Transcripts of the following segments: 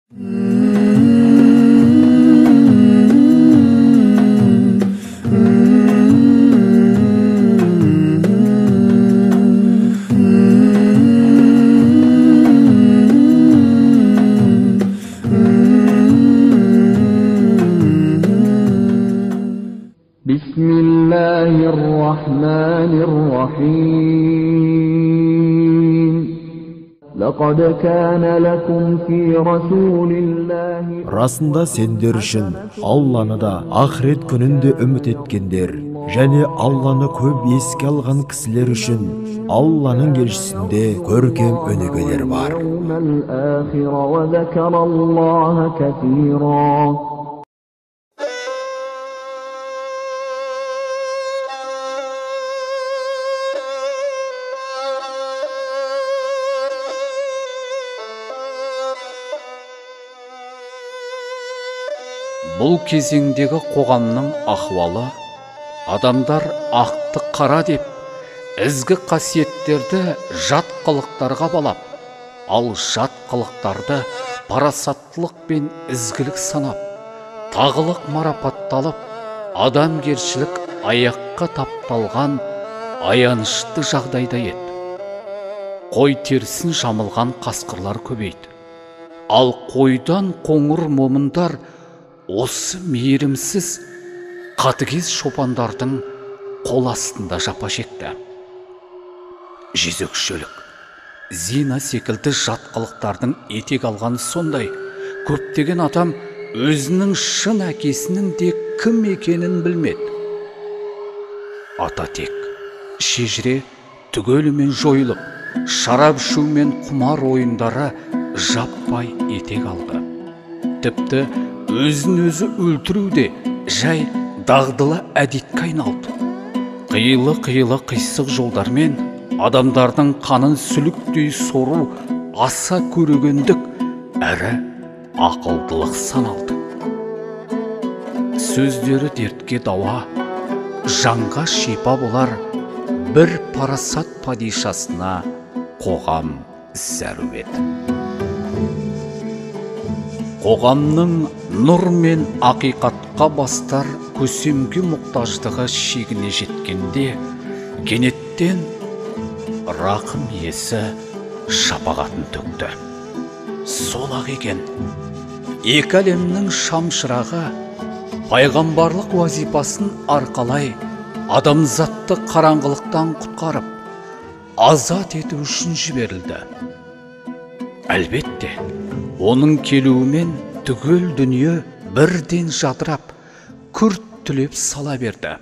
Bismillahirrahmanirrahim. Laqad kana lakum fi rasulillahi. Расында сендер үшін Алланы да, ақырет күнінде үміт еткендер, және Алланы көп еске алған кісілер үшін Алланың елшісінде көркем өнегелер бар. Бұл кезеңдегі қоғамның ахвалы, адамдар ақты қара деп, ізгі қасиеттерді жат қылықтарға балап, ал жат қылықтарды парасаттылық пен ізгілік санап, тағылық марапатталып, адамгершілік аяққа тапталған аянышты жағдайда еді. Қой терісін жамылған қасқырлар көбейді. Ал қойдан қоңыр момындар осы мейірімсіз қатыгез шопандардың қол астында жапа шекті. Жезөкшелік, зина секілді жат қылықтардың етек алғаны сондай, көптеген адам өзінің шын әкесінің де кім екенін білмеді. Ата тек шежіре түгелімен жойылып, шарап ішу мен құмар ойындары жаппай етек алды. Тіпті өзін-өзі өлтіру де жай дағдылы әдетке айналды. Қиылы қисық жолдармен адамдардың қанын сүліктей сору аса көрегендік әрі ақылдылық саналды. Сөздері дертке дауа, жанға шипа болар бір парасат падишасына қоғам зәру еді. Қоғамның нұр мен ақиқатқа бастар көсемге мұқтаждығы шегіне жеткенде, кенеттен рақым иесі шапағатын төкті. Сол-ақ екен, екі әлемнің шамшырағы пайғамбарлық уазипасын арқалай адамзатты қараңғылықтан құтқарып, азат ету үшін жіберілді. Әлбетте, оның келуімен түгел дүние бірден жадырап, күрт түлеп сала берді.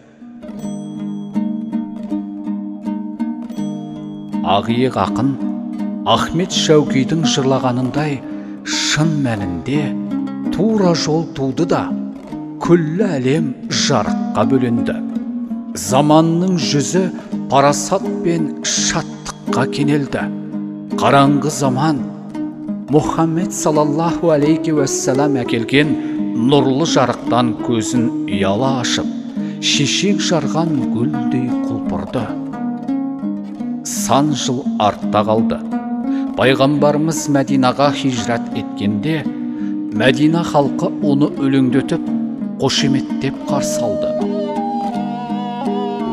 Ақиық ақын Ахмет Шәукейдің жырлағанындай, шын мәнінде тура жол туды да, күллі әлем жарыққа бөленді. Заманның жүзі парасат пен шаттыққа кенелді. Қараңғы заман Мұхаммед салаллаху алейхи уассалам әкелген нұрлы жарықтан көзін ұяла ашып, шешек жарған гүлдей құлпырды. Сан жыл артта қалды. Пайғамбарымыз Мәдинаға хижрат еткенде, Мәдина халқы оны өлеңдетіп, қошеметтеп қарсы алды.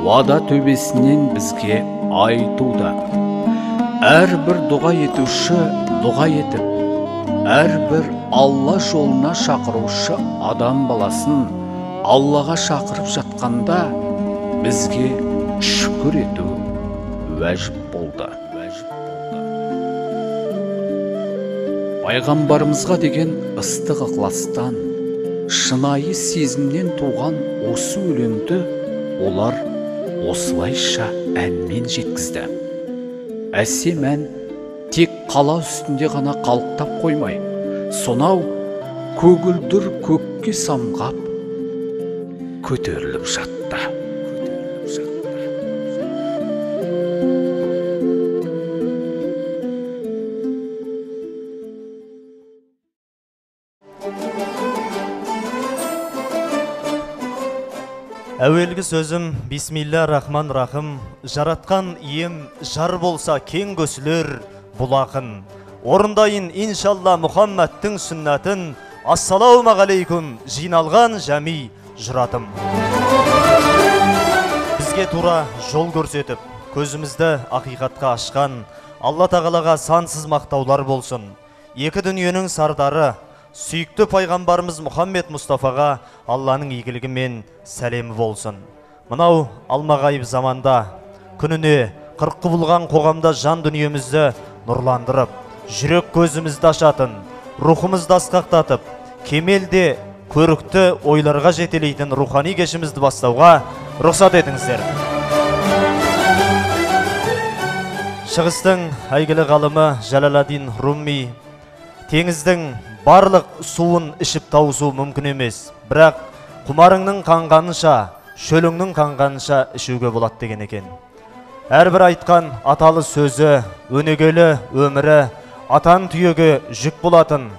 Уада төбесінен бізге ай туды. Әрбір дұға етуші дұға етіп, әрбір Алла жолына шақырушы адам баласын Аллаға шақырып жатқанда, бізге шүкір ету уәжіп болды. Пайғамбарымызға деген ыстық ықыластан, шынайы сезімнен туған осы өлеңді олар осылайша әнмен жеткізді. Әсем ән тек қала үстінде ғана қалықтап қоймай, сонау көгілдір көкке самғап көтеріліп жатты. Әуелгі сөзім бисмилля-рахман-рахым. Жаратқан ием жар болса кең көсілер бұл ақын. орындайын иншалла Мұхаммадтың сүннатын. Ассаламу алейкум жиналған жами жыратым. Бізге тура жол көрсетіп, көзімізді ақиқатқа ашқан Алла тағалаға сансыз мақтаулар болсын. Екі дүниенің сардары, сүйікті пайғамбарымыз Мұхаммед Мұстафаға Алланың игілігі мен сәлемі болсын. Мынау алмағайып заманда, күніне 40 құбылған қоғамда жан дүниемізді нұрландырып, жүрек көзімізді ашатын, рухымызды асқақтатып, кемелде көрікті ойларға жетелейтін рухани кешімізді бастауға рұқсат етіңіздер. Шығыстың әйгілі ғалымы Жалаладдин Руми теңіздің барлық суын ішіп тауысу мүмкін емес, бірақ құмарыңның қанғанынша, шөліңнің қанғанынша ішуге болады деген екен. Әрбір айтқан аталы сөзі, өнегелі өмірі, атан түйеге жүк болатын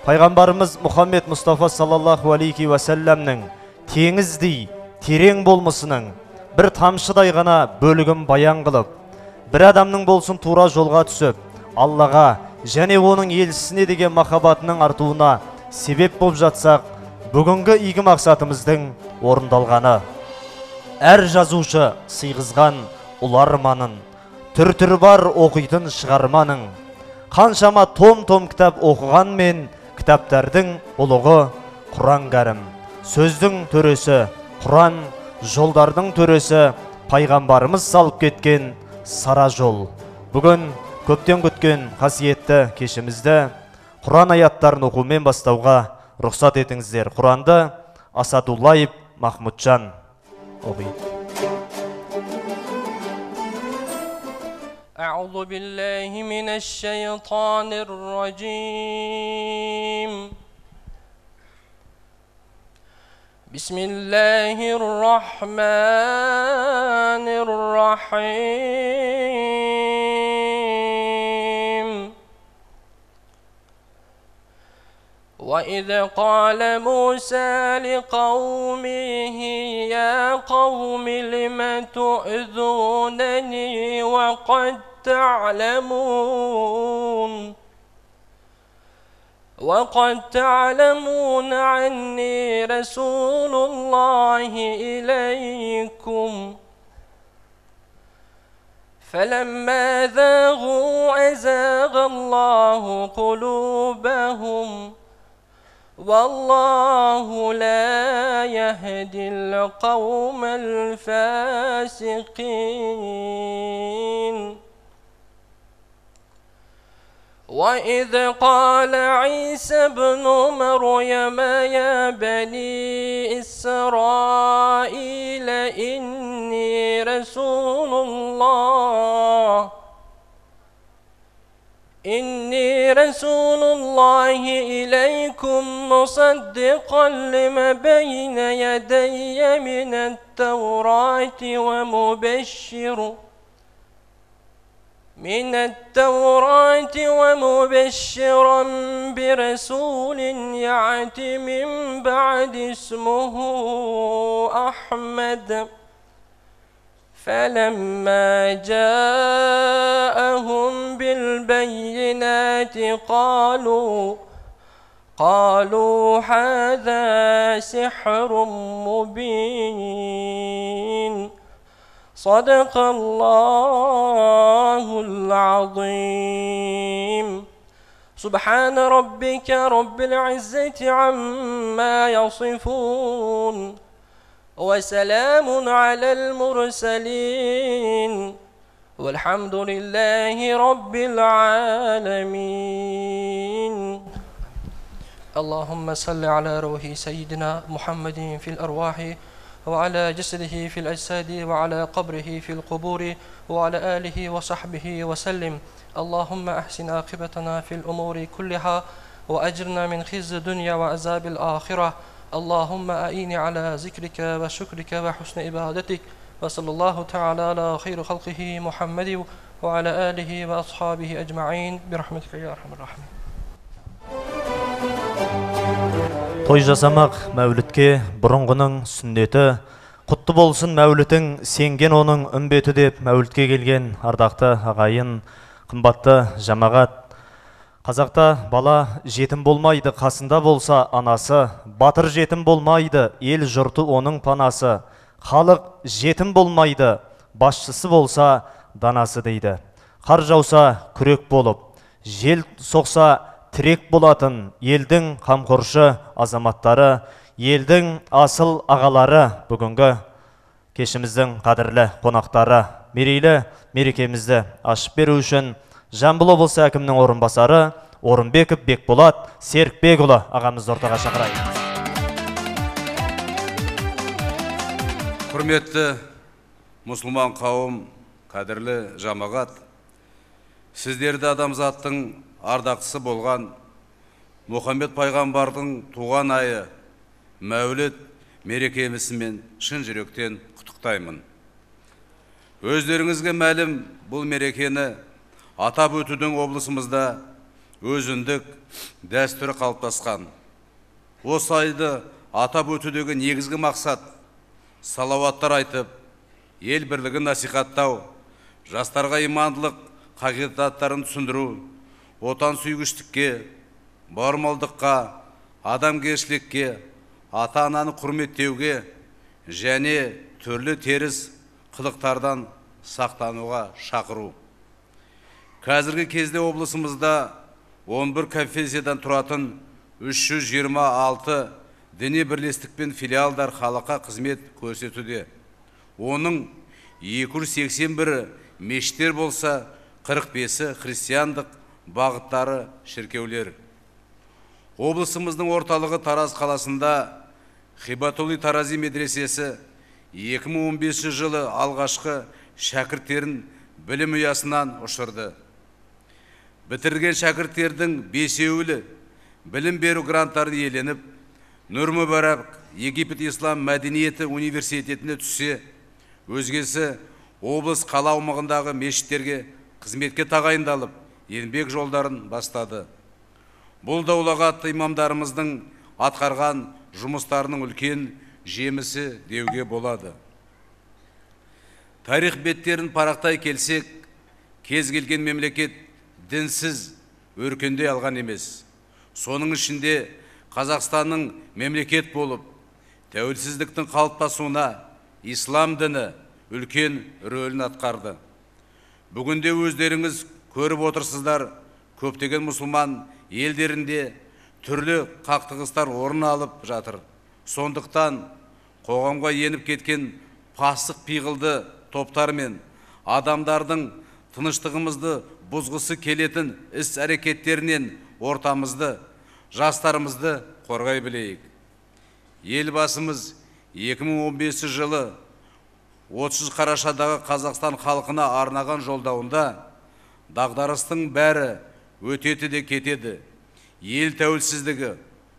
пайғамбарымыз Мұхаммед Мұстафа саллаллаху алейхи уәсәләмнің теңіздей терең болмысының бір тамшыдай ғана бөлігін баян қылып, бір адамның болсын тура жолға түсіп, Аллаға және оның елшісіне деген махаббатының артуына себеп болып жатсақ, бүгінгі игі мақсатымыздың орындалғаны. Әр жазушы сыйғызған ұлы арманын, түр-түрі бар оқитын шығарманың, қаншама том-том кітап оқыған мен кітаптардың ұлығы Құран кәрім. Сөздің төресі Құран, жолдардың төресі пайғамбарымыз салып кеткен сара жол. Бүгін көптен күткен қасиетті кешімізді Құран аяттарын оқумен бастауға рұқсат етіңіздер. Құранды Асадуллаев Махмуджан оқиды. أعوذ بالله من الشيطان الرجيم بسم الله الرحمن الرحيم وإذ قال موسى لقومه يا قوم لم تؤذونني وقد تعلمون عني رسول الله إليكم فلما ذاغوا أزاغ الله قلوبهم والله لا يهدي القوم الفاسقين وإذ قال عيسى ابن مريم يا بني إسرائيل إني رسول الله إليكم مصدقا لما بين يدي من التوراة ومبشرا برسول يأتي من بعد اسمه أحمد فلما جاءهم بالبينات قالوا هذا سحر مبين صدق الله العظيم سبحان ربك رب العزة عما يصفون وسلام على المرسلين والحمد لله رب العالمين اللهم صل على روح سيدنا محمد في الأرواح وعلى جسده في الأجساد وعلى قبره في القبور وعلى آله وصحبه وسلم اللهم أحسن عاقبتنا في الأمور كلها وأجرنا من خزي الدنيا وعذاب الآخرة اللهم أعيني على ذكرك وشكرك وحسن عبادتك وصلى الله تعالى على خير خلقه محمد وعلى آله وأصحابه أجمعين برحمتك يا أرحم الراحمين. Той жасамақ мәулітке бұрынғының сүннеті, құтты болсын мәулітің сенген оның үмбеті деп мәулітке келген ардақты ағайын, қымбатты жамағат. Қазақта бала жетім болмайды, қасында болса анасы, батыр жетім болмайды, ел жұрты оның панасы, халық жетім болмайды, басшысы болса данасы дейді. Қар жауса күрек болып, жел соқса тірек болатын елдің қамқоршы азаматтары, елдің асыл ағалары, бүгінгі кешіміздің қадірлі қонақтары, мерейлі мерекемізді ашып беру үшін Жамбыл облысы әкімінің орынбасары Орынбеков Бекболат Серікбекұлы ағамызды ортаға шақырайық. Құрметті мұсылман қауым, қадірлі жамағат, сіздерді адамзаттың ардақтысы болған Мұхаммед пайғамбардың туған айы Мәуліт мерекемісімен шын жүректен құттықтаймын. Өздеріңізге мәлім, бұл мерекені атап өтудің облысымызда өзіндік дәстүрі қалыптасқан. Осы айды атап өтудегі негізгі мақсат салауаттар айтып, ел бірлігін насихаттау, жастарға имандылық қағидаттарын түсіндіру, отан сүйгіштікке, бауырмалдыққа, адамгершілікке, ата-ананы құрметтеуге және түрлі теріс қылықтардан сақтануға шақыру. Қазіргі кезде облысымызда 11 конфессиядан тұратын 326 діни бірлестік пен филиалдар халыққа қызмет көрсетуде. Оның 281 мешіттер болса, 45-і христиандық бағыттары шіркеулер. Облысымыздың орталығы Тараз қаласында Хибатулли Тарази медресесі 2015 жылы алғашқы шәкірттерін білім ұясынан ұшырды. Бітірген шәкірттердің 5-еуі білім беру гранттарын иеленіп, Нұр Мүбарак Египет Ислам мәдениеті университетіне түссе, өзгесі облыс қала аумағындағы мешіттерге қызметке тағайындалып, еңбек жолдарын бастады. Бұл да ұлағатты имамдарымыздың атқарған жұмыстарының үлкен жемісі деуге болады. Тарих беттерін парақтай келсек, кез келген мемлекет дінсіз өркендей алған емес. Соның ішінде Қазақстанның мемлекет болып, тәуелсіздіктің қалыптасуына ислам діні үлкен рөлін атқарды. Бүгінде өздеріңіз көріп отырсыздар, көптеген мұсылман елдерінде түрлі қақтығыстар орын алып жатыр. Сондықтан қоғамға еніп кеткен пасық пиғылды топтар мен адамдардың тыныштығымызды бұзғысы келетін іс әрекеттерінен ортамызды, жастарымызды қорғай білейік. Елбасымыз 2015 жылы 30 қарашадағы Қазақстан халқына арнаған жолдауында дағдарыстың бәрі өтеді де кетеді. Ел тәуелсіздігі,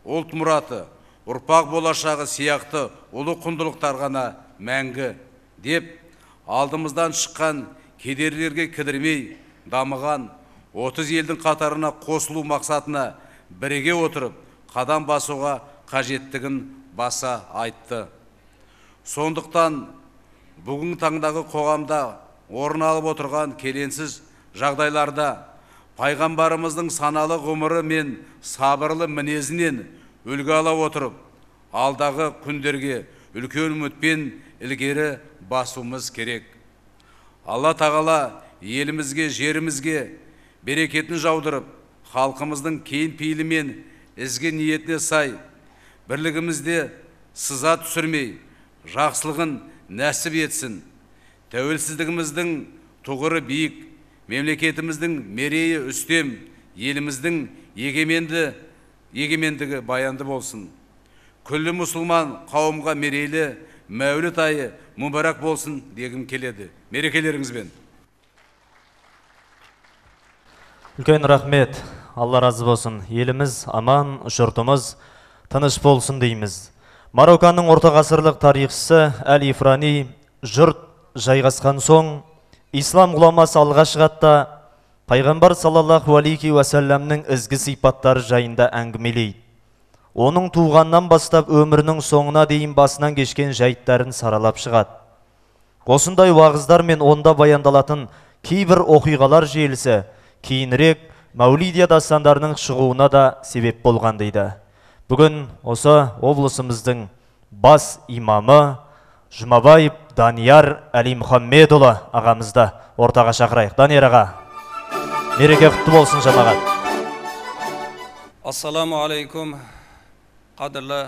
ұлт мұраты, ұрпақ болашағы сияқты ұлы құндылықтар ғана мәңгі деп, алдымыздан шыққан кедергілерге кідірмей дамыған 30 елдің қатарына қосылу мақсатына біріге отырып, қадам басуға қажеттігін баса айтты. Сондықтан бүгін таңдағы қоғамда орын алып отырған келеңсіз жағдайларда пайғамбарымыздың саналы ғұмыры мен сабырлы мінезінен үлгі ала отырып, алдағы күндерге үлкен үмітпен ілгері басуымыз керек. Алла тағала елімізге, жерімізге берекетін жаудырып, халқымыздың кейін пейілі мен ізгі ниетіне сай, бірлігімізде сыза түсірмей, жақсылығын нәсіп етсін. Тәуелсіздігіміздің тұғыры биік, мемлекетіміздің мерейі үстем, еліміздің егемендігі баянды болсын. Күллі мұсылман қауымға мерейлі Мәуліт айы мұбарак болсын дегім келеді. Мерекелеріңізбен. Үлкен рахмет, Алла разы болсын. Еліміз аман, жұртымыз тыныш болсын дейміз. Марокканың орта ғасырлық тарихшысы Әл-Ифрани жұрт жайғасқан соң, ислам ғұламасы алғаш хатта пайғамбар саллаллаху алейхи уассаламның ізгі сипаттары жайында әңгімелейді. Оның туғаннан бастап өмірінің соңына дейін басынан кешкен жайттарын саралап шығады. Осындай уағыздар мен онда баяндалатын кейбір оқиғалар желісі кейінірек Мәулидия дастандарының шығуына да себеп болған дейді. Бүгін осы облысымыздың бас имамы Жұмабаев Данияр Әли Мұхаммедұлы ағамызды ортаға шақырайық. Данияр аға, мереке құтты болсын жамағат. Ассаламу алейкум, қадірлі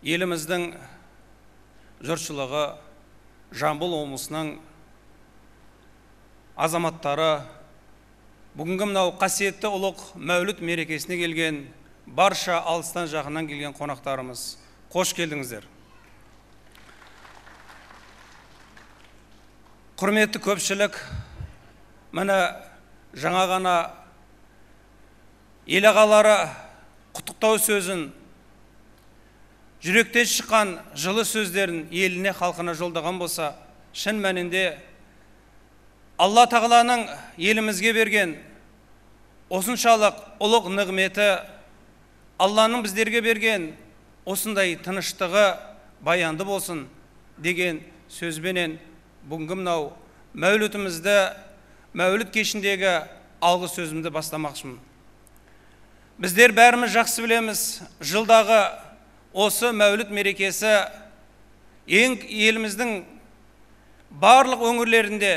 еліміздің жұртшылығы, Жамбыл облысының азаматтары, бүгінгі мынау қасиетті ұлық мәуліт мерекесіне келген барша алыстан жақыннан келген қонақтарымыз, қош келдіңіздер. Құрметті көпшілік, міне жаңа ғана ел ағалары құттықтау сөзін, жүректен шыққан жылы сөздерін еліне, халқына жолдаған болса, шын мәнінде Алла тағаланың елімізге берген осыншалық ұлық нығметі, Алланың біздерге берген осындай тыныштығы баянды болсын деген сөзбенен бүгінгі мынау мәулітімізді, мәуліт кешіндегі алғы сөзімді бастамақшымын. Біздер бәріміз жақсы білеміз, жылдағы осы мәуліт мерекесі еліміздің барлық өңірлерінде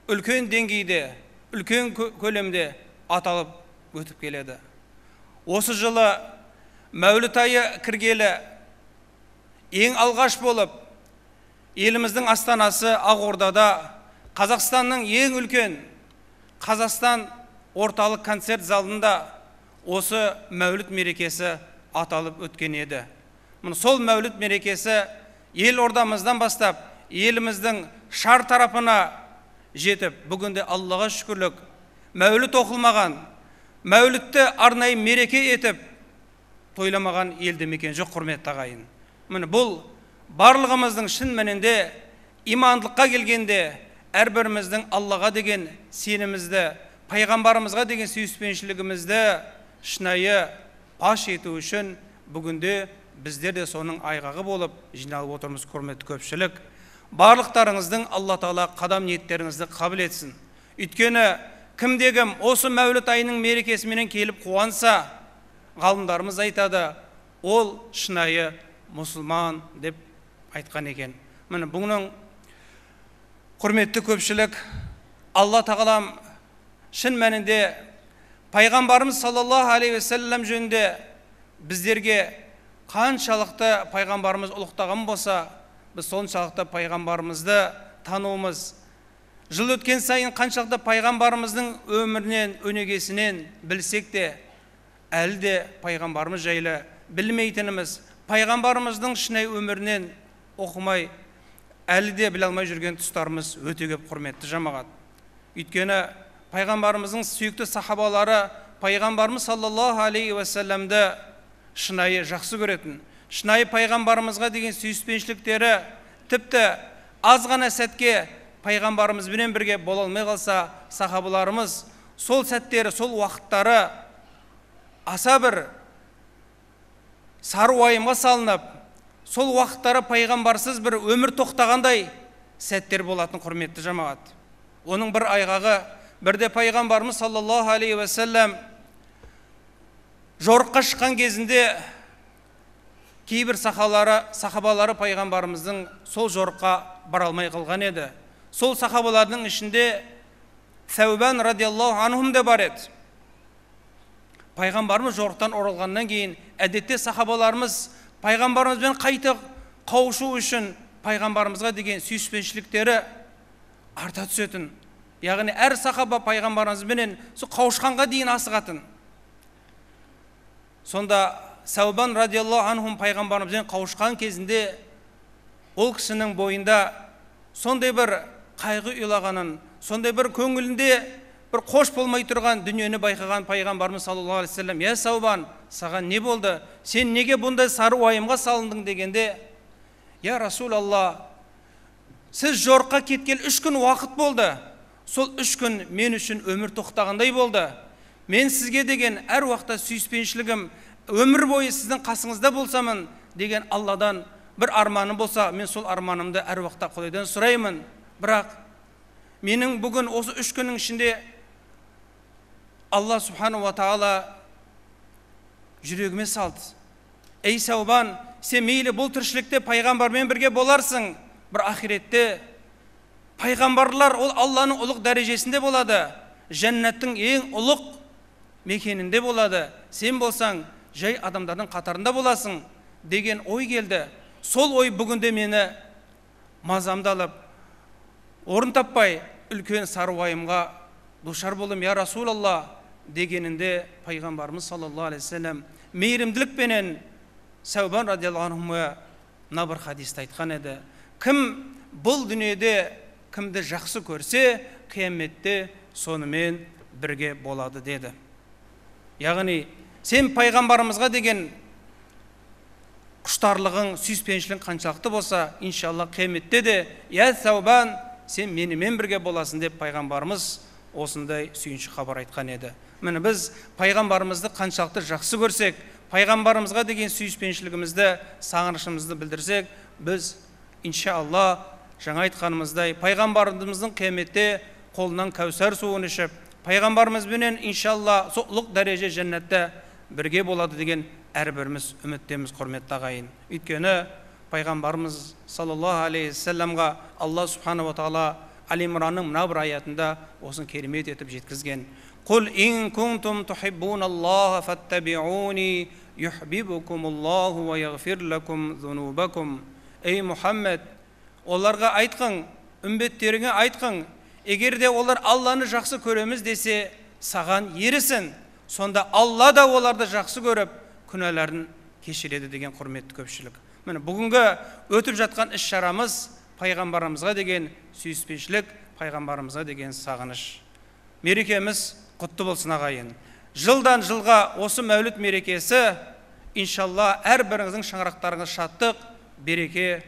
үлкен деңгейде, үлкен көлемде аталып өтіп келеді. Осы жылы мәуліт айы кіргелі ең алғаш болып еліміздің астанасы Ақордада Қазақстанның ең үлкен Қазақстан орталық концерт залында осы мәуліт мерекесі аталып өткен еді. Сол мәуліт мерекесі ел ордамыздан бастап еліміздің шар тарапына жетіп, бүгінде Аллаға шүкірлік, мәуліт оқылмаған, мәулітті арнайы мереке етіп тойламаған елді мекен жоқ, құрметті ағайын. Бұл барлығымыздың шын мәнінде имандылыққа келгенде әрбіріміздің Аллаға деген сенімізді, пайғамбарымызға деген сүйіспеншілігімізді шынайы паш ету үшін бүгінде біздер де соның айғағы болып жиналып отырмыз, құрметті көпшілік. Барлықтарыңыздың Алла Тағала қадам ниеттеріңізді қабыл етсін. Өйткені кімде-кім осы мәуліт айының мерекесіменен келіп қуанса, ғалымдарымыз айтады, ол шынайы мұсылман деп айтқан екен. Міне бұның құрметті көпшілік, Алла Тағалам шын мәнінде пайғамбарымыз саллаллаху алейхи уассалам жөнінде біздерге қаншалықты пайғамбарымыз ұлықтаған болса, біз соншалықты пайғамбарымызды тануымыз, жыл өткен сайын қаншалықты пайғамбарымыздың өмірінен, өнегесінен білсек те, әлі де пайғамбарымыз жайлы білмейтініміз, пайғамбарымыздың шынайы өмірінен оқымай, әлі де біле алмай жүрген тұстарымыз өте көп, құрметті жамағат. Өйткені пайғамбарымыздың сүйікті сахабалары пайғамбарымыз саллаллаху алейхи уассаламды шынайы жақсы көретін, шынайы пайғамбарымызға деген сүйіспеншіліктері тіпті аз ғана сәтке пайғамбарымызбен бірге бола алмай қалса, сахабаларымыз сол сәттері, сол уақыттары аса бір сары уайымға салынып, сол уақыттары пайғамбарсыз бір өмір тоқтағандай сәттер болатын, құрметті жамағат. Оның бір айғағы, бірде пайғамбарымыз саллаллаху алейхи уассалам жорыққа шыққан кезінде кейбір сахабалары пайғамбарымыздың сол жорыққа бара алмай қалған еді. Сол сахабалардың ішінде Сәубан радиаллаху анхум де бар еді. Пайғамбарымыз жорықтан оралғаннан кейін әдетте сахабаларымыз пайғамбарымызбен қайта қауышу үшін пайғамбарымызға деген сүйіспеншіліктері арта түсетін. Яғни әр сахаба пайғамбарымызбенен қауышқанға дейін асығатын. Сонда Сәубан радиаллаху анхум пайғамбарымызбен қауышқан кезінде ол кісінің бойында сондай бір қайғы ұйлағанын, сондай бір көңілінде бір қош болмай тұрған дүниені байқаған пайғамбарымыз саллаллаху алейхи вассалам: "Я Сәубан, саған не болды? Сен неге бұндай сары уайымға салындың?" дегенде: "Я Расулалла, сіз жорыққа кеткелі 3 күн уақыт болды. Сол 3 күн мен үшін өмір тоқтағандай болды. Мен сізге деген әр уақытта сүйіспеншілігім, өмір бойы сіздің қасыңызда болсамын деген Алладан бір арманым болса, мен сол арманымды әр уақытта Құдайдан сұраймын. Бірақ менің бүгін осы 3 күннің ішінде Алла Субхану ва Таала жүрегіме салды. Ей Саубан, сен мейлі бұл тіршілікте пайғамбармен бірге боларсың, бір ахиретте пайғамбарлар ол Алланың ұлық дәрежесінде болады, жәннаттың ең ұлық мекенінде болады. Сен болсаң, жай адамдардың қатарында боласың деген ой келді. Сол ой бүгінде мені мазамды алып, орын таппай үлкен сары уайымға душар болдым. Я Расулалла дегенінде пайғамбарымыз саллаллаху алейхи вассалам мейірімділікпенен Саубан радиаллаху анхуға мына бір хадисті айтқан еді. Кім бұл дүниеде кімді жақсы көрсе, қияметте сонымен бірге болады деді. Яғни сен пайғамбарымызға деген құштарлығың, сүйіспеншілігің қаншалықты болса, иншалла қияметте де я Саубан, сен менімен бірге боласың деп пайғамбарымыз осындай сүйінші хабар айтқан еді. Міне біз пайғамбарымызды қаншалықты жақсы көрсек, пайғамбарымызға деген сүйіспеншілігімізді, сағынышымызды білдірсек, біз иншалла жаңа айтқанымыздай пайғамбарымыздың қияметте қолынан кәусар суын ішіп, пайғамбарымызбенен иншалла ұлық дәреже жәннатта бірге болады деген әрбіріміз үміттеміз, құрметті ағайын. Өйткені пайғамбарымыз саллаллаху алейхи вассаламға Алла Субхану ва Таала Али-Имранның мына бір аятында осын керемет етіп жеткізген. Құл ин кунтум тухиббуналлаха фаттабиуни юхбибукумуллаху ва яғфир лакум зунубакум. Ей Мұхаммед, оларға айтқың, үмбеттеріңе айтқың, егер де олар Алланы жақсы көреміз десе, саған ерісін, сонда Алла да оларды жақсы көріп, күнәларын кешіреді деген құрметті көпшілік. Міне бүгінгі өтіп жатқан іс шарамыз пайғамбарымызға деген сүйіспеншілік, пайғамбарымызға деген сағыныш. Мерекеміз құтты болсын ағайын. Жылдан жылға осы мәуліт мерекесі иншалла әрбіріңіздің шаңырақтарыңыз шаттық, береке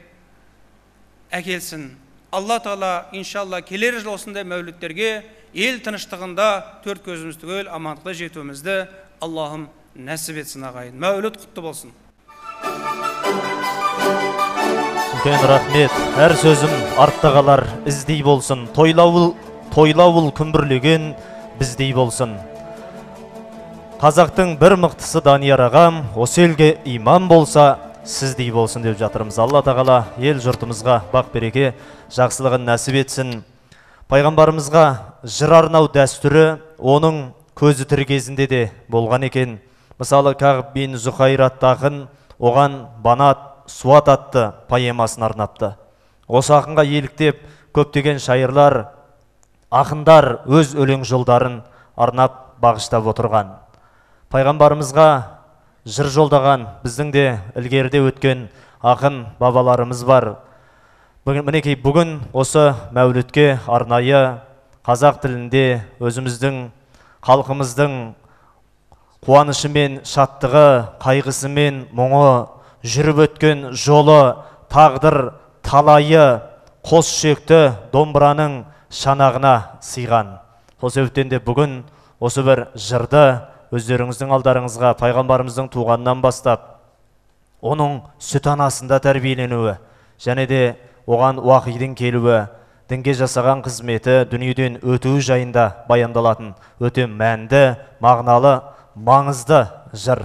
әкелсін. Алла Таала иншалла келер жыл осындай мәуліттерге ел тыныштығында төрт көзіміз түгел амандықта жетуімізді Аллахым нәсіп етсін ағайын. Мәуліт құтты болсын. Үлкен рахмет. Әр сөзім артта қалар іздей болсын. Тойлауыл күмбірлеген біздей болсын. Қазақтың бір мықтысы Данияр ағам, осы елге иман болса, сіздей болсын деп жатырмыз. Алла тағала ел жұртымызға бақ береке, жақсылығын нәсіп етсін. Пайғамбарымызға жыр арнау дәстүрі оның көзі тірі кезінде де болған екен. Мысалы, Кағып бин Зухайр атты ақын оған Банат Суат атты поэмасын арнапты. Осы ақынға еліктеп көптеген шайырлар, ақындар өз өлең жолдарын арнап бағыштап отырған. Пайғамбарымызға жыр жолдаған біздің де ілгеріде өткен ақын бабаларымыз бар. Мінекей бүгін осы мәулітке арнайы қазақ тілінде өзіміздің халқымыздың қуанышы мен шаттығы, қайғысы мен мұңы, жүріп өткен жолы, тағдыр талайы, қос шекті домбыраның шанағына сыйған. Сол себептен де бүгін осы бір жырды өздеріңіздің алдарыңызға пайғамбарымыздың туғаннан бастап, оның сүт анасында тәрбиеленуі, және де оған уақидың келуі, дінге жасаған қызметі, дүниеден өтуі жайында баяндалатын өте мәнді, мағыналы, маңызды жыр.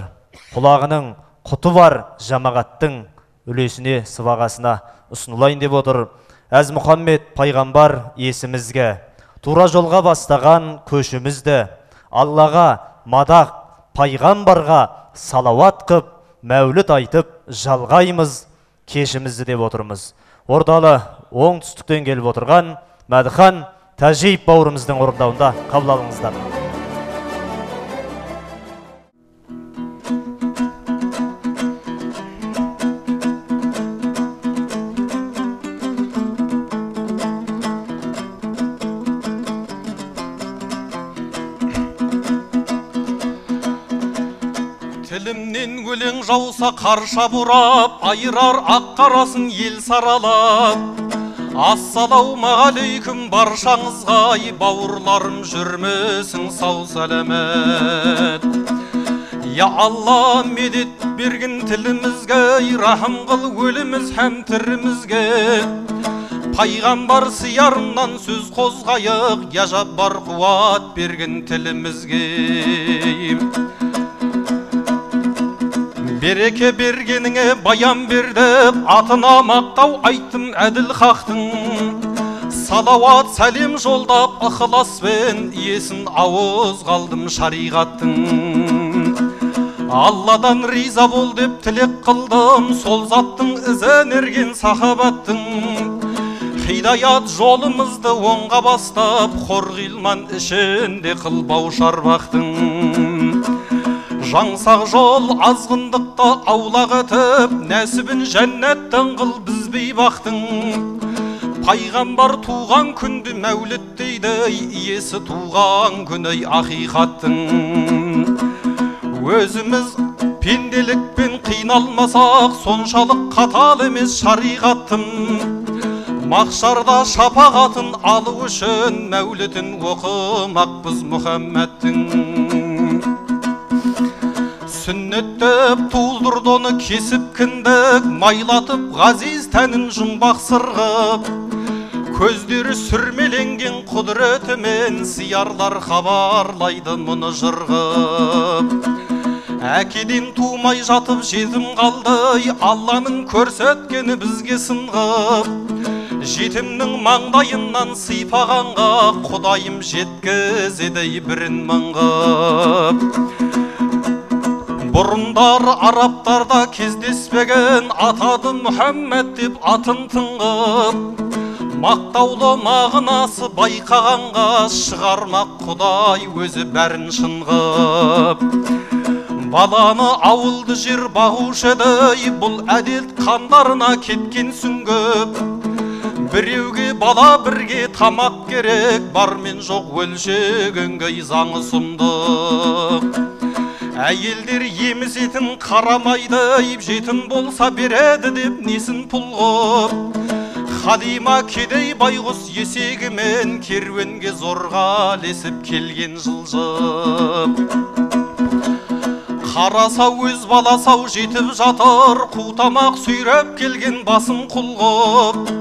Құлағының құты бар жамағаттың үлесіне, сыбағасына ұсынылайын деп отыр. Әз Мұхаммед пайғамбар есімізге, тура жолға бастаған көшімізді, Аллаға мадақ, пайғамбарға салауат қып, мәуліт айтып жалғаймыз кешімізді деп отырмыз. Ордалы оңтүстіктен келіп отырған Мәдіхан Тәжиев бауырымыздың орындауында қабыл алыңыздар. Тілімнен өлең жауса қарша бұрап, айырар ақ қарасын ел саралап. Ассалаумағалейкум баршаңызға, бауырларым жүрмесің сау сәлемет. Я Алла медет берген тілімізге, рахым қыл өліміз һәм тірімізге. Пайғамбар сиярынан сөз қозғайық, яжап бар қуат берген тілімізге. Береке бергеніңе баян бердіп, атына мақтау айттым әділ хақтың. Салауат сәлем жолдап, ықыласпен иесін ауыз қалдым шариғаттың. Алладан риза бол деп тілек қылдым, сол заттың ізін ерген сахабаттың. Хидаят жолымызды оңға бастап, хор ғилман ішінде қылбау шарбақтың. Жаңсақ жол азғындықта аулақ өтіп, нәсібін жәннаттан қыл біз бейбақтың. Пайғамбар туған күнді мәуліт дейді, иесі туған күні ақиқаттың. Өзіміз пенделікпен қиналмасақ, соншалық қатал емес шариғаттың. Мақшарда шапағатын алу үшін мәулітін оқымақ біз Мұхаммедтің. Сүннеттіп туылдырды оны кесіп кіндік, майлатып ғазиз тәнін жұмбақ сырғып. Көздері сүрмеленген құдіретімен сиярлар хабарлайды мұны жырғып. Әкеден тумай жатып жетім қалды, Алланың көрсеткені бізге сынғып. Жетімнің маңдайынан сыйпағанға, Құдайым жеткізеді бірін мыңғып. Бұрындар арабтарда кездеспеген, атады Мұхаммед деп атын тыңғып. Мақтаулы мағынасы байқағанға, шығармақ Құдай өзі бәрін шынғып. Баланы ауылды жер бағушы еді, бұл әдет қандарына кеткен сүңгіп. Біреуге бала бірге тамақ керек, бар мен жоқ өлшегенге заңы сұмдық. Әйелдер еміз етін қарамайды, жетім болса береді деп несін пұлғып. Халима кедей байғұс есегімен керуенге зорға лесіп келген жылжып. Қараса өз баласау жетіп жатыр, қутамақ сүйреп келген басын құлғып.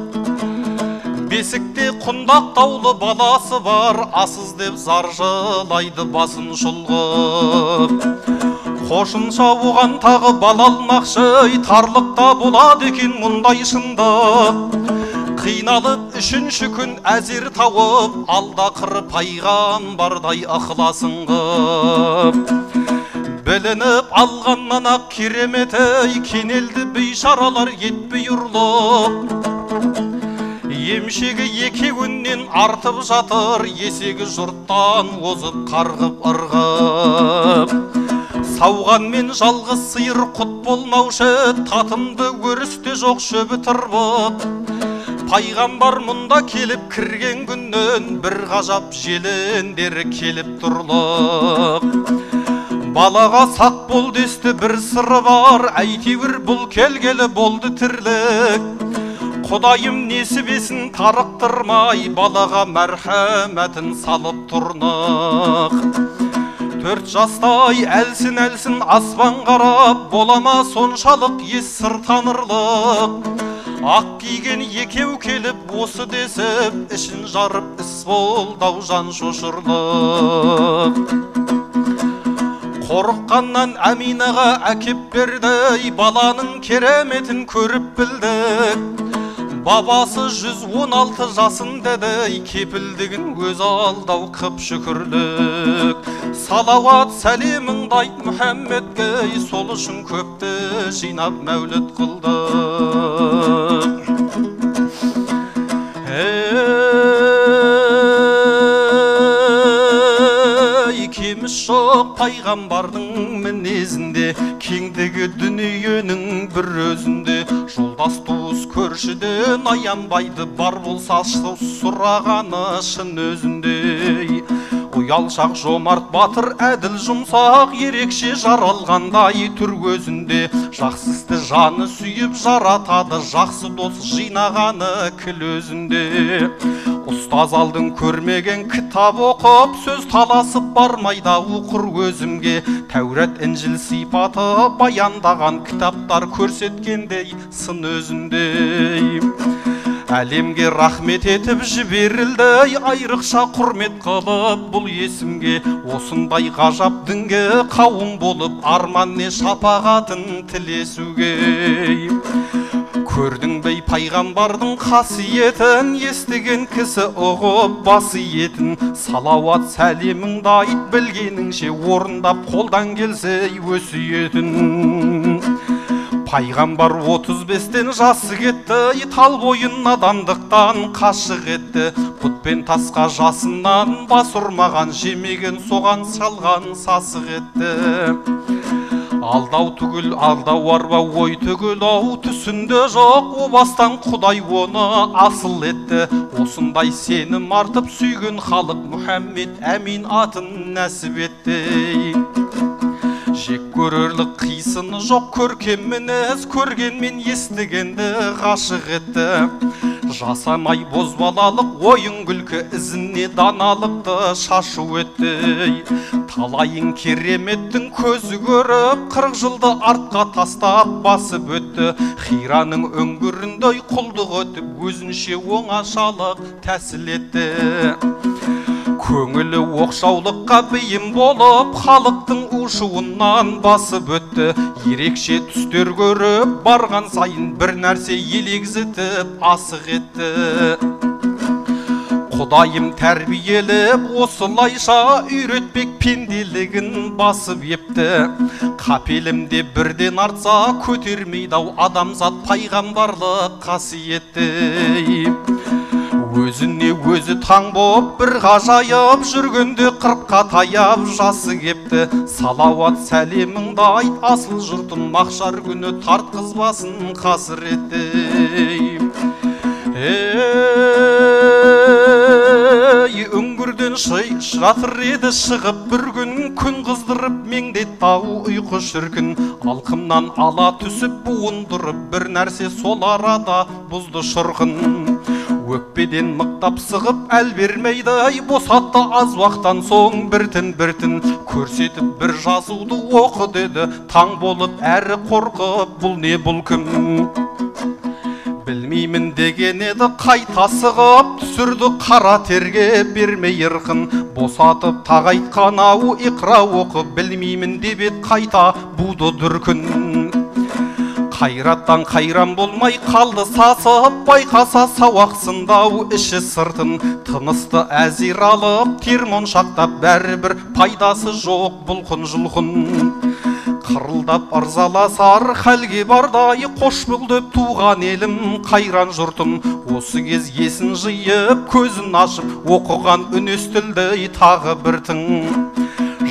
Бесікте құндақтаулы баласы бар, асыз деп заржылайды басын шұлғып. Қошынша оған тағы бала алмақшы, тарлықта болады екен мұндай шындық. Қиналып үшінші күн әзір тауып, алда қыр пайғамбардай ықыласын қып. Білініп алғаннан ақ кереметі, кенелді бейшаралар етпей ұрлып. Емшегі екеуінен артып жатыр, есегі жұрттан озып қарғып ырғып. Сауғанмен жалғыз сиыр құт болмаушы, татымды өрісте жоқ шөбі тұрбып. Пайғамбар мұнда келіп кірген күннен, бір ғажап желіндері келіп тұрлық. Балаға сақ бол десті бір сыры бар, әйтеуір бұл келгелі болды тірлік. Құдайым несібесін тарықтырмай, балаға мәрхәмәтін салып тұрнық. 4 жастай әлсін аспан қарап, болама соншалық ес сыр танырлық. Ақ киген екеу келіп осы десіп, ішін жарып іс болдау жан шошырлық. Қорыққаннан Әминаға әкеп берді, баланың кереметін көріп білдік. Бабасы 116 жасын деді, кепілдігін өз алдау қып шүкірлік. Салауат сәлеміңді айт Мұхаммедке, сол үшін көпті жинап мәуліт қылды. Кеміс жоқ пайғамбардың мінезінде, кеңдігі дүниенің бір өзінде. Жолдас туыс көршіден аянбайды, бар болса сұрағаны шын өзінде. Ұялшақ жомарт батыр әділ жұмсақ, ерекше жаралғандай түр көзінде. Жақсы істі жаны сүйіп жаратады, жақсы дос жинағаны кіл өзінде. Ұстаз алдың көрмеген кітап оқып, сөз таласып бармайда оқыр өзімге. Тәурат Інжіл сипаты баяндаған кітаптар көрсеткендей сын өзіндей. Әлемге рахмет етіп жіберілді, айрықша құрмет қылып бұл есімге. Осындай ғажап дінге қауым болып, арман не шапағатын тілесуге. Көрдің бей пайғамбардың қасиетін, естіген кісі ұғып басиетін. Салауат сәлеміңді айт, білгеніңше орындап қолдан келсе өсиетін. Пайғамбар 35-тен жасы кетті, тал бойын надандықтан қашық етті. Пұт пен тасқа жасынан бас ұрмаған, жемеген соған салған сасық етті. Алдау түгіл, алдау арба, ой түгіл, ау түсінде жоқ, о бастан Құдай оны асыл етті. Осындай сенім артып сүйген халық Мұхаммед әмин атын нәсіп етті. Жек көрерлік қисыны жоқ көркем мінез, көргенмен естігенді ғашық етті. Жасамай бозбалалық ойын күлкі, ізіне даналықты шашу етті. Талайын кереметтің көзі көріп, 40 жылды артқа тастап басып өтті. Хираның өңгіріндей құлдық өтіп, өзінше оңашалық тәсіл етті. Көңілі оқшаулыққа бейім болып, халықтың ұшуынан басып өтті. Ерекше түстер көріп, барған сайын бір нәрсе елегзітіп асық етті. Құдайым тәрбиелеп, осылайша үйретпек пенделігін басып епті. Қапелімде бірден артса көтермейді-ау адамзат пайғамбарлық қасиетті. Өзіне өзі таң боп бір ғажайып, жүргенде 40-қа таяп жасы кепті. Салауат сәлеміңді айт, асыл жұртын махшар күні тартқызбасын қасіретті. Үңгірден жатыр еді шығып бір күн қыздырып меңдет тау ұйқы шіркін. Алқымнан ала түсіп буындырып, бір нәрсе сол арада бұзды шырқын. Өкпеден мықтап сығып әл бермейді, босатты аз уақыттан соң біртін көрсетіп бір жазуды оқы деді. Таң болып әрі қорқып, бұл не бұл кім? Білмеймін деген еді, қайта сығып түсірді қара терге бермей ырқын. Босатып тағы айтқан ау иқра оқы, білмеймін деп еді қайта буды дүркін. Қайраттан қайран болмай қалды сасып, байқаса сауақсындау іші сыртын. Тынысты әзір алып, тер моншақтап, бәрібір пайдасы жоқ бұлқын жұлқын. Қырылдап ырзаласар халге бардай, қош бол деп туған елім, қайран жұртым. Осы кез есін жиып, көзін ашып, оқыған үн естілді тағы бір тың.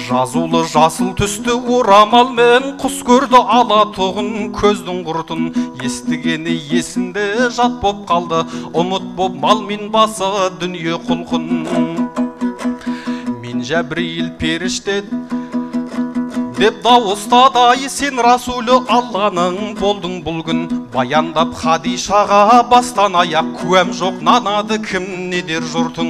Жазулы жасыл түсті орамалмен, құс көрді алатұғын көздің құртын. Естігені есінде жат боп қалды, ұмыт боп мал мен басы дүние құлқын. Мен Жәбірейіл періште деп дауыстады, сен Расулы Алланың болдың бұл күн. Баяндап Хадишаға бастан аяқ, куәм жоқ нанады кім не дер жұртың.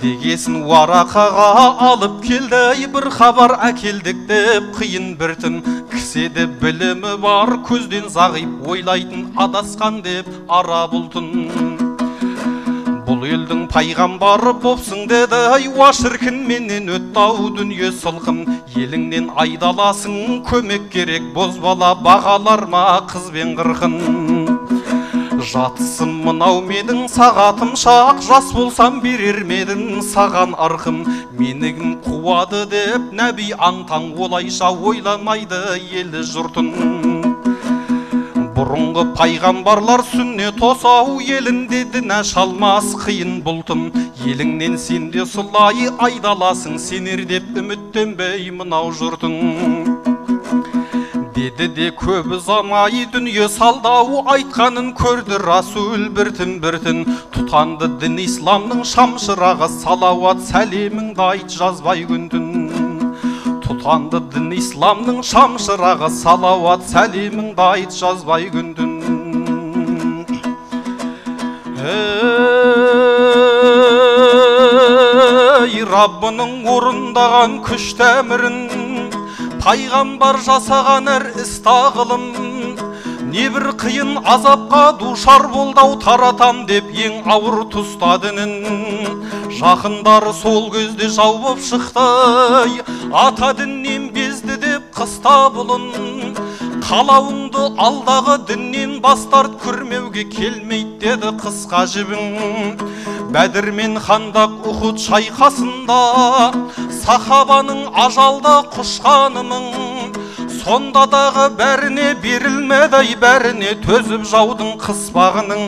Дегесін Уарақаға алып келді, бір хабар әкелдік деп қиын бір түн. Кіседі білімі бар, көзден зағип ойлайтын, адасқан деп ара бұлтын. Бұл елдің пайғамбары бопсың деді, уа шіркін менен өтті-ау дүние сылқым. Еліңнен айдаласың, көмек керек, бозбала бағалар ма қыз бен қырқын. Жатысым мынау менің сағатым шақ, жас болсам берер медің саған арқым. Менігін қуады деп нәби аңтаң, олайша ойламайды елі жұртын. Бұрынғы пайғамбарлар сүннет осау, елінде дін ашалмас қиын бұлтым. Еліңнен сен де сұлай айдаласың, сенер деп үміттенбей мынау жұртың. Деді де көп ұзамай дүние салдау, айтқанын көрді Расул біртін. Тұтанды дін исламның шамшырағы, салауат сәлеміңді айт жазбай күндін. Тұтанды дін исламның шамшырағы, салауат сәлеміңді айт жазбай күндін. Раббының орындаған күш тәмірін, пайғамбар жасаған әр іс тағылым. небір қиын азапқа душар болдау таратам деп ең ауыр тұста дінін. Жақындары сол көзде жау боп шықты, ата діннен безді деп қыста бұлын. Қалауыңды алдағы діннен бастарт, күрмеуге келмейді деді қысқа жібің. Бәдір мен Хандақ Ухуд шайқасында сахабаның ажалда құшқанымың. Сонда дағы бәріне берілмеді, бәріне төзіп жаудың қыспағының.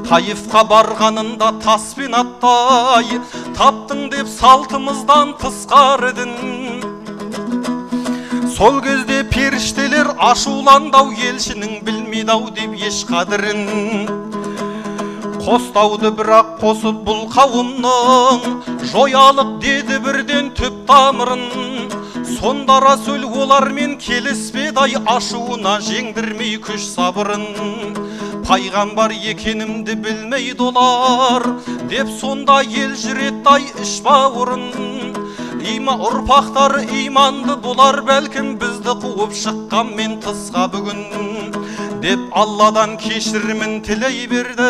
Таифқа барғанында таспен аттай таптың деп салтымыздан тысқарыдың. Сол кезде періштелер ашуландау, елшінің білмейдау деп еш қадірін. Қостауды бірақ қосып бұл қауымның, жоялық деді бірден түп тамырын. Сонда Расул олармен келіспеді, ашуына жеңдірмей күш сабырын. Пайғамбар екенімді білмейді олар деп сонда ел жүреттай іш бауырын. Ұрпақтары иманды болар бәлкім, бізді қуып шыққанмен тысқа бүгін. Деп Алладан кешірімін тілей берді,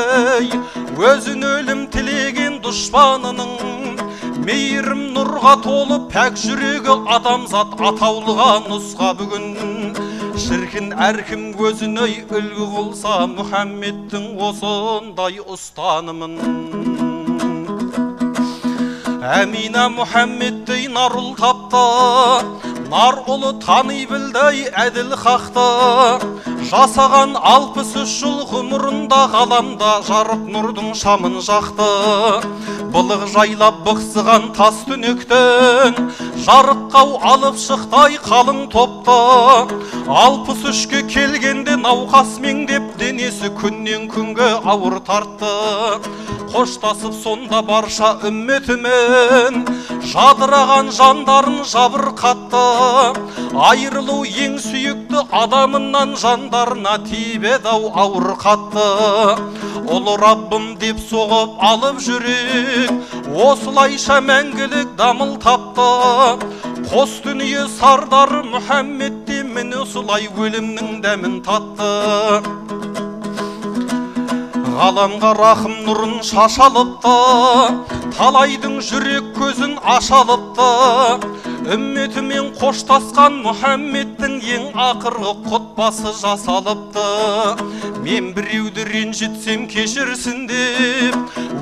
өзін өлім тілеген дұшпанының. Мейірім нұрға толып пәк жүрегі, адамзат атаулыға нұсқа бүгін. Шіркін әркім өзіне үлгі қылса, Мұхаммедтің осындай ұстанымын. Әмина Мұхаммеддей нар ұл тапты, нар ұлы тани білді әділ хақты. Жасаған 63 жыл ғұмырында ғаламда жарық нұрдың шамын жақты. Былық жайлап бұқсыған тас түнектен жарыққау алып шықтай қалың топты. 63-ке келгенде науқас меңдеп, денесі күннен күнге ауыр тартты. Қоштасып сонда барша үмметімен жадыраған жандарын жабырқатты. Айырылу ең сүйікті адамынан жандарына тибеді-ау ауыр қатты. Ұлы Раббым деп соғып алып жүрек, осылайша мәңгілік дамыл тапты. Қос дүние сардары Мұхаммедте міне осылай өлімнің дәмін татты. Ғаламға рахым нұрын шашалыпты, талайдың жүрек көзін ашалыпты. Үмметімен қоштасқан Мұхаммедтің ең ақырғы құтбасы жасалыпты. Мен біреуді ренжітсем кешірсін деп,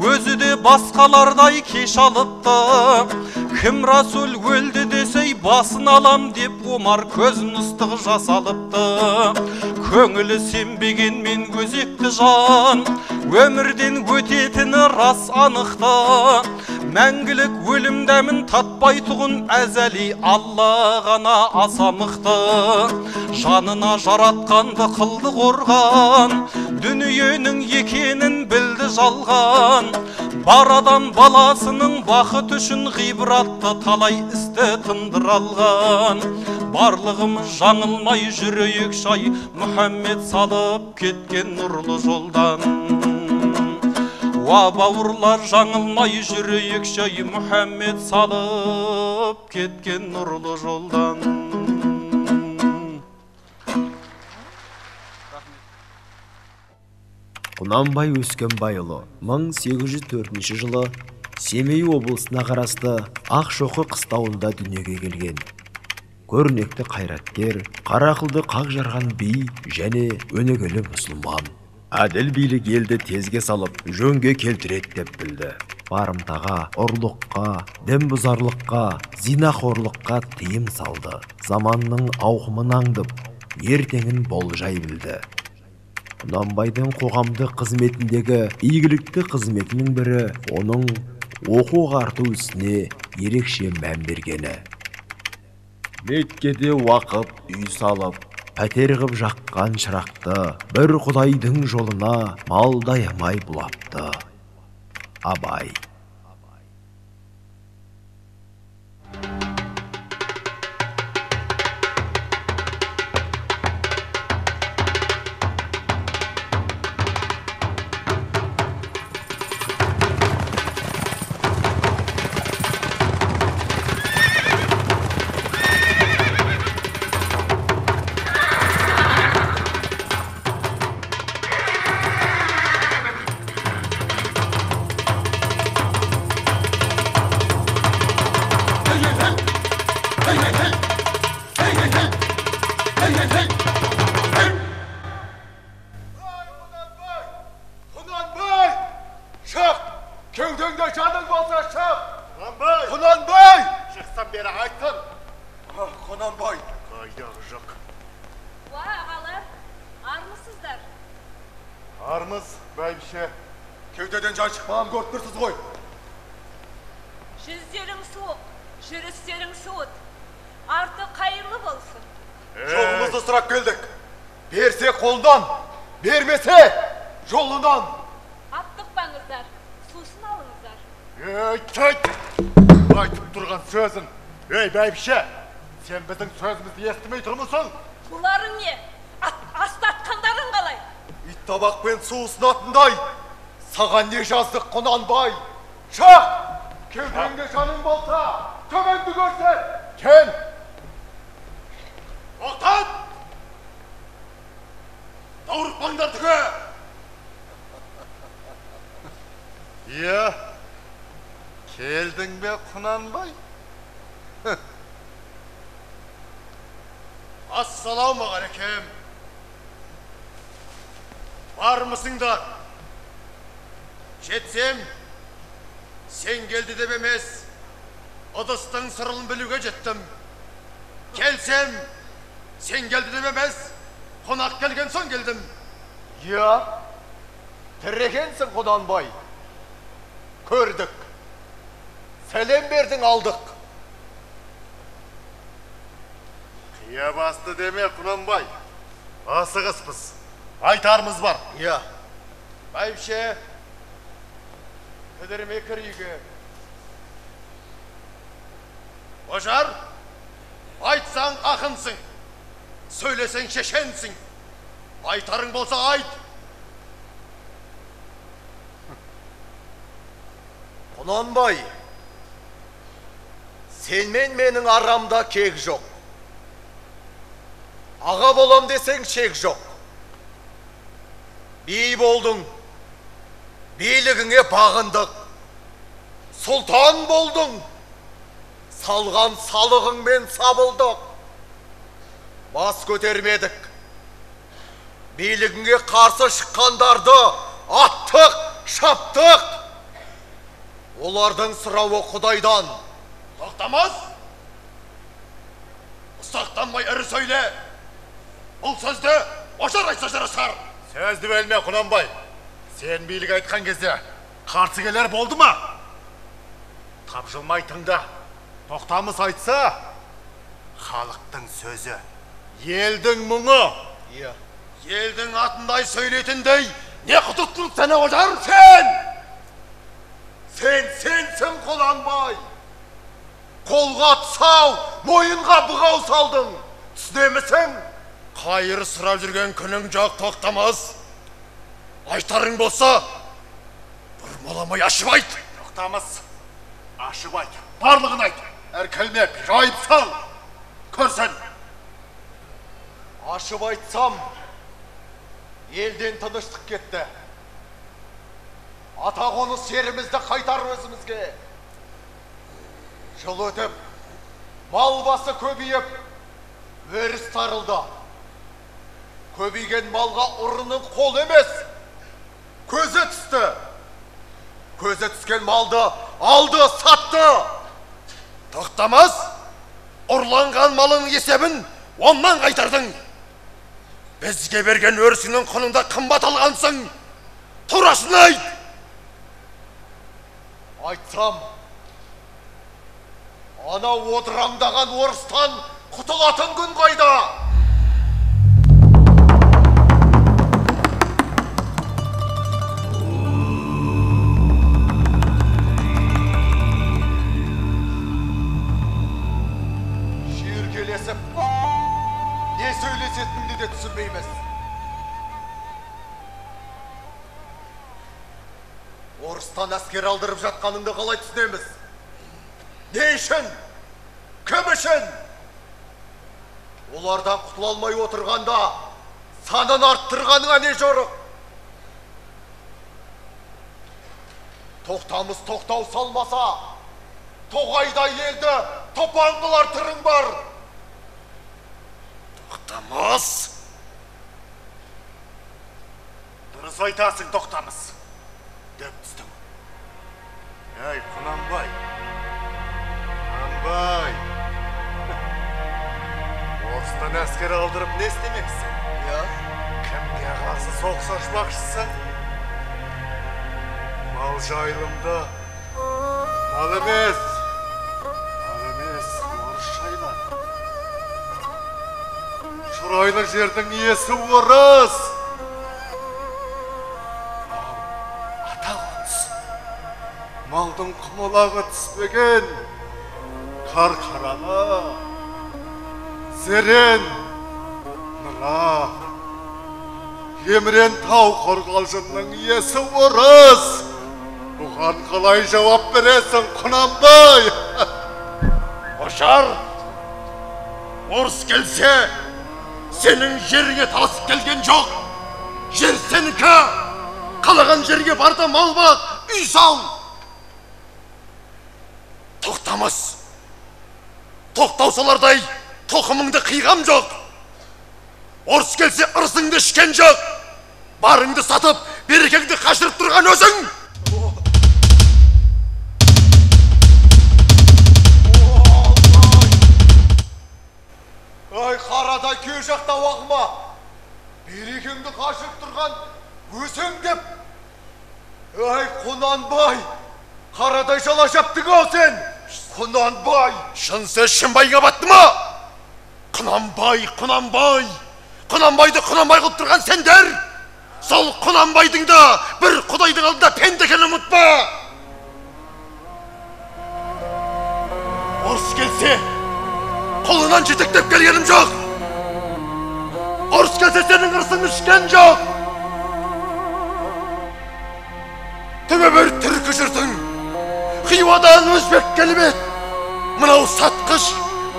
өзі де басқалардай кеш алыпты. Кім Расул өлді десей басын алам деп, Омар көзін ыстық жасалыпты. Көңілі сенбегенмен өзекті жан, өмірден өтетіні рас анықты. Мәңгілік өлім дәмін татпайтұғын әзәли Алла ғана аса мықты. Жанына жаратқанды қылды қорған, дүниенің екенін білді жалған. Бар адам баласының бақыт үшін ғибратты талай істі тындыр алған. Барлығымыз жаңылмай жүрейік шай, Мұхаммед салып кеткен нұрлы жолдан. Уа бауырлар, жаңылмай жүрейік шай, Мұхаммед салып кеткен нұрлы жолдан. Құнанбай Өскенбайұлы 1804 жылы Семей облысына қарасты Ақшоқы қыстауында дүниеге келген. Көрнекті қайраткер, қарақылды қақ жарған би және өнегелі мұсылман. Әділ билік елді тезге салып, жөнге келтіреді деп білді. Барымтаға, ұрлыққа, дінбұзарлыққа, зинақорлыққа тыйым салды. Заманның ауқымын аңдып, ертеңін болжай білді. Құнанбайдың қоғамдық қызметіндегі игілікті қызметінің бірі оның оқу ағарту ісіне ерекше мән бергені. Меккеде уақып үй салып, пәтер ғып жаққан шырақты бір Құдайдың жолына малдай амай бұлапты. Абай. canın bolsa çık. Kunanbay. Kunanbay. Çıksan beri aytın. Kunanbay. Kaydağı yok. Vay ağalar, armısızlar. Armız bey bir şey. Kevdeden can çıkmağım korktursunuz koy. Yüzlerin soğuk, jürüslerin soğut. Artık hayırlı olsun. Yolumuzu sırak geldik. Berse koldan, vermese yolundan. Attık banızlar, susunu alınızlar. Ey, aytıp durgan sözün. Ey bey bir şey. Sen bizim sözümüzü estimey durmusun? Buların ne? Aslatkanların kalay. İt tabak ben soğusun atınday. Sağan ne yazdık Kunanbay? Şak! Kevdenge canın bolsa, tömendi görsen. Ken! Oktan! Doğrup bandırdık ha! Ya, geldin be Kunanbay. Assalamu aleyküm. Var mısınlar? Jetsem, sen geldi dememez. Adıstan sırılın bölüge jettim. Gelsem, sen geldi dememez. Konak gelgen son geldim. Ya, terekensin Kunanbay. Kördük. Selam verdin aldık. Kıya bastı deme Kunanbay. Asıgıspız. Aytarımız var. Ya. Bayşe. Pederime kırıgı. Boşar. Aytsan akınsın. Söylesen şeşensin. Aytarın bolsa ayt. Kunanbay. Sen menin aramda kek жоқ. Ağa bolam desen şek жоқ. Bey boldun. Beyligine bağındık. Sultan boldun. Salgan salığınmen sabıldık. Bas kötermedik. Beyligine karşı şıkkandardı. Attık, şaptık. Olardan sıravı Kudaydan. Toxtamaz. Ustaqtanmay eri söyle. Bu sözde oşar aytsa jarasar. Sözді belme Kunanbay. Sen beylik aytkan кезде karşı geler boldu mu? Tapşılmay tыңда. Toxtamız aytsa халықтың sözü. Елдің мұңы. Елдің атындай сөйлейтіндей не құтықтың сені ожар? Sensin Kunanbay. Kolga тұсау, мойынға бұғау салдың. Түсінемісің? Қайыр сұрап жүрген күнің жоқ тоқтамас. Айтарың болса, бұрмаламай ашып айт. Тоқтамас. Ашып айт. Барлығын айт. Әркелмеп, жайып сал. Көрсін. Ашып айтсам, елден тыныштық кетті. Ата қоныс жерімізді қайтар өзімізге. Жыл өтіп, мал басы көбейіп, өріс тарылды. Көбейген малға ұрының қол емес, көзі түсті. Көзі түскен малды алды, сатты. Тоқтамас, ұрланған малың есебін оннан қайтардың. Бізге берген өрісінің құнында қымбат алғансың. Турасын айт. Айтсам, ана одыраңдаған орыстан құтылатын күн қайда? Шүйіркелесіп, не сөйлесетінді де түсінбейміз. Орыстан әскер алдырып жатқаныңды қалай түсінеміз? Не үшін? Кім үшін? Олардан құтыла алмай отырғанда санын арттырғаныңа не жорық? Тоқтамыз тоқтау салмаса, тоғайда елді топан қылар түрің бар. Тоқтамыз. Дұрыс айтасың, тоқтамыз. Деп түстің. Ey Құнанбай. Құнанбай. Орыстан әскер алдырып не істемексің? Кімге қарсы соғыс ашпақшысың? Мал жайылымда. Мал емес. Орыс жайлар. Шұрайлы жердің иесі орыс. Малдың құмалағы түспеген, қарқаралы, зерен, нұра, емірен тау қорғалжынның иесі орыс. Бұған қалай жауап бересің, Құнанбай? Ошар, орыс келсе, сенің жеріңе таласып келген жоқ. Жер сенікі, қалаған жерге барда мал бақ, үй сал. Тоқтамас. Тоқтаусалардай тоқымыңды қиғам жоқ. Орыс келсе ырысыңды ішкен жоқ. Барыңды сатып, берекеңді қашырып тұрған өзің. Ай, қарадай күй жақта уағыма. Берекеңді қашырып тұрған өзің деп. Ай, Құнанбай, қарадай жала жаптың ау сен. Құнанбай, шын сөз шынбайға батты ма? Құнанбай. Құнанбайды Құнанбай қылып тұрған сендер. Сол Құнанбайдың да бір құдайдың алдында пенде екенін ұмытпа. Орыс келсе, қолынан жетектеп келгенім жоқ. Орыс келсе сенің ырысыңды ішкен жоқ. Түбі бір түркі жұртың. Хиуадан өзбек келіп еді. Мынау сатқыш,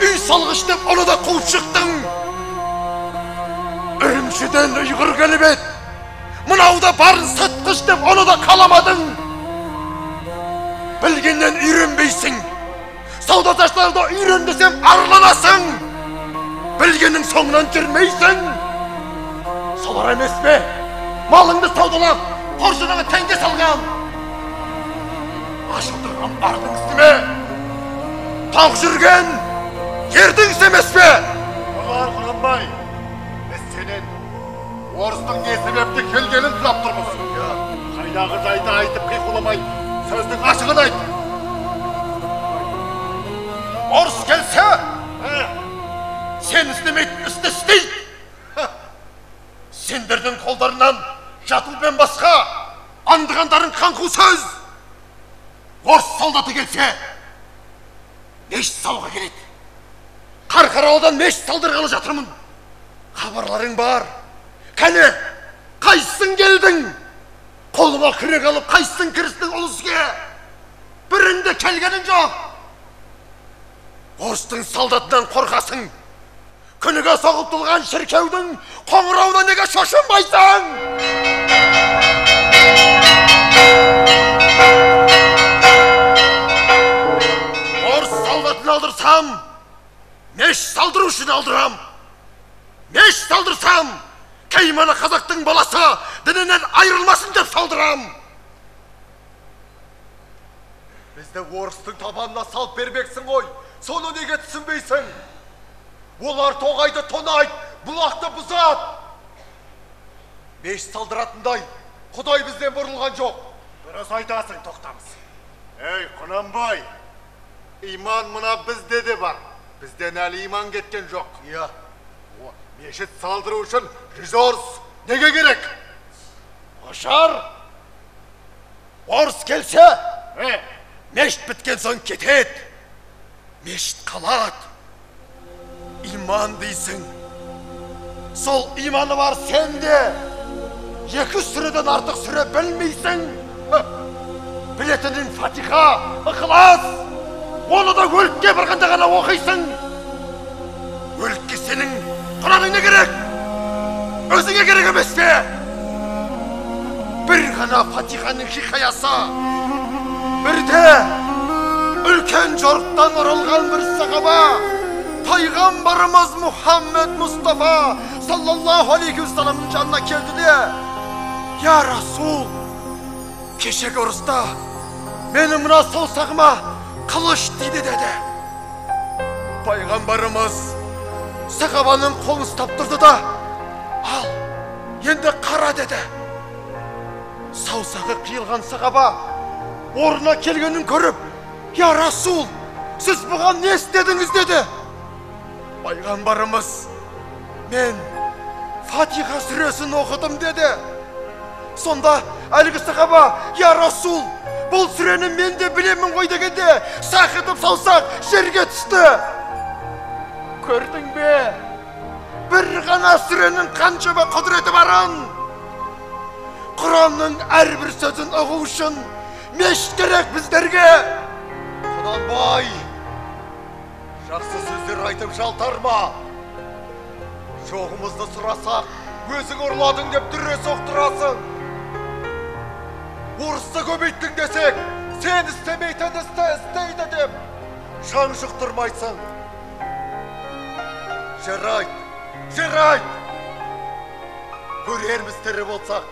үй салғыш деп оны да қуып шықтың. Үрімшіден ұйғыр келіп еді. Мынау да барын сатқыш деп оны да қаламадың. Білгеннен үйренбейсің. Саудаташтарда үйрен десем арланасың. Білгеннің соңынан жүрмейсің. Солар емес пе? Малыңды саудалап, қоржыныңа теңге салған. Ашылдырған бардың істеме. Тақ жүрген ердің істемес пе? Олар Құнанбай, біз сенен орыстың не себепті келгенін сұрап тұрмыз. Қайдағы жайды айтып қиқуламай, сөздің ашығын айт. Орыс келсе, сен істемейтін істі істейді. Сендердің қолдарынан жатылбен басқа андығандарын қаңқу сөз. Орыс солдаты келсе, мешіт салуға келеді. Қарқаралыдан мешіт салдырғалы жатырмын. Хабарларың бар. Кәне, қайсың келдің? Қолыма күрек алып, қайсың кірістің ол іске? Бірінде келгенің жоқ. Орыстың солдатынан қорқасың. Күніге соғып тұлған шіркеудің қоңырауына неге шошынбайсың? Орыс солдатын алдырсам, меш салдыру үшін алдырам. Меш салдырсам, Кейманы қазақтың баласы дінінен айырылмасын деп салдырам. Бізді орыстың табанына салып бермексің ғой, соны неге түсінбейсің? Олар тоғайды тонайды, бұлақты бұзат. Меш салдыратындай, Құдай бізден бұрылған жоқ. Дұрыс айтасың, тоқтамыз. Ей, Құнанбай, иман мына бізде де бар. Бізден әлі иман кеткен жоқ. Иә. Мешіт салдыру үшін ресурс неге керек? Ошар, орыс келсе, мешіт біткен соң кетеді. Мешіт қалады. Иман дейсің. Сол иманы бар сенде. Екі сүреден артық сүре білмейсің. Білетінің Фатиха, Ықылас. Оны да өлікке барғанда ғана оқисың. Өлікке сенің Құраның не керек? Өзіңе керек емес пе? Бір ғана Фатиханың хикаясы. Бірде үлкен жорықтан оралған бір сахаба, пайғамбарымыз Мұхаммед Мұстафа саллаллаху алейхи вассаламның жанына келді де: «Я Расул, кешегі ұрыста Meni mına sausağıma kılıç tiydi dedi. Peygamberimiz sahabanın kolunu ustup durdu da, al, endi kara dedi. Sausağı kıyılgan sahaba oruna kelgenin görüp, ya Rasul, siz bugan ne istediniz dedi. Peygamberimiz, men Fatiha süresini okudum dedi. Sonda әлгі sahaba, ya Rasul, бұл сүрені мен de білемін ғой дегенде, сақытып саусақ жерге түсті. Көрдің бе? Bir ғана сүренің қаншама құдіреті барын. Құранның әрбір сөзін ұғу үшін мешіт керек біздерге. Құнанбай, жақсы сөздер айтып жалтарма. Жоғымызды сұрасақ, өзің ұрладың деп дүре соқтырасың. Орысты көбейттің десек, сен істемейтін істейді деп жан жұқтырмайсың. Жарайт. Көрерміз тірі болсақ,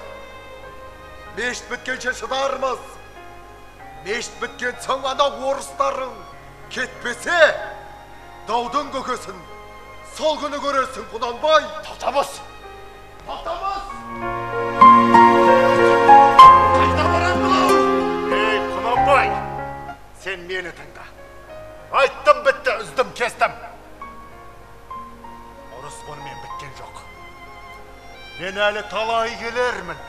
мешіт біткенше шыдармыз. Мешіт біткен соң ана орыстарың кетпесе, даудың көкесін сол күні көресің, Құнанбай. Тоқтамыз! Құнанбай, сен мені тыңда. Айттым бітті, үздім, кестім. Ұрыс бұнымен біткен жоқ. Мен әлі талай келермін.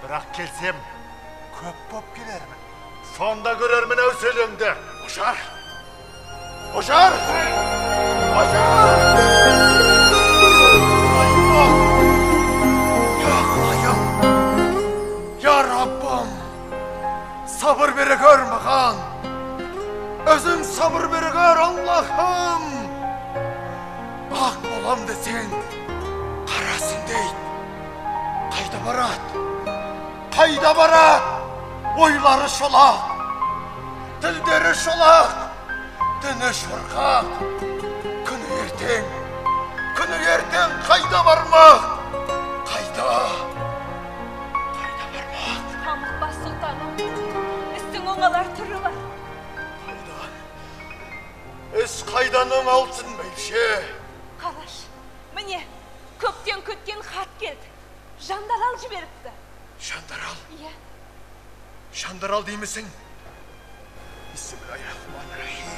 Бірақ келсем, көп боп келермін. Сонда көрермін әуселеңді. Ошар! Ya Құдайым, ya Rabbim, sabır beri gör mаған. Özün sabır beri gör Allah'ım. Ақ болам десең, қарасын дейді. Қайда барат? Ойлары шолақ, тілдері шолақ, діні шорқақ. Күні ертең қайда бармақ? Қайда бармақ? Қамықпа сұлтаным, істің оңалар түрі бар. Іс қайданың алсын бәйше? Қараш, міне, көптен күткен хат келді. Жандарал жіберіпті. Жандарал? Иә. Жандарал деймісің? Бисмиллахиррахманиррахим.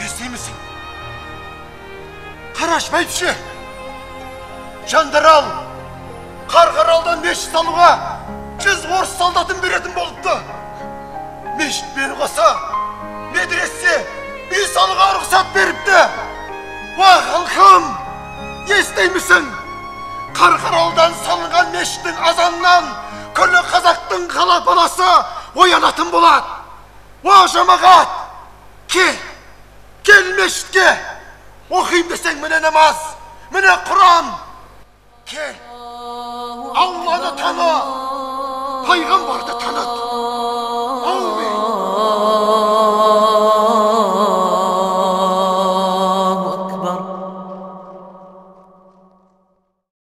Естеймісің? Қараш бәйбіше! Жандарал Қарқаралдан мешіт салуға 100 орыс солдатын беретін болыпты. Мешітпен қоса медресе үй салуға рұқсат беріпті. Уа халқым, естеймісің? Қарқаралдан салынған мешіттің азанынан күлі қазақтың қала баласы оянатын болады. Уа жамағат, кел мешітке. Оқиым десең міне намаз, міне Құран. Кел, Алланы таны, пайғамбарды таныт.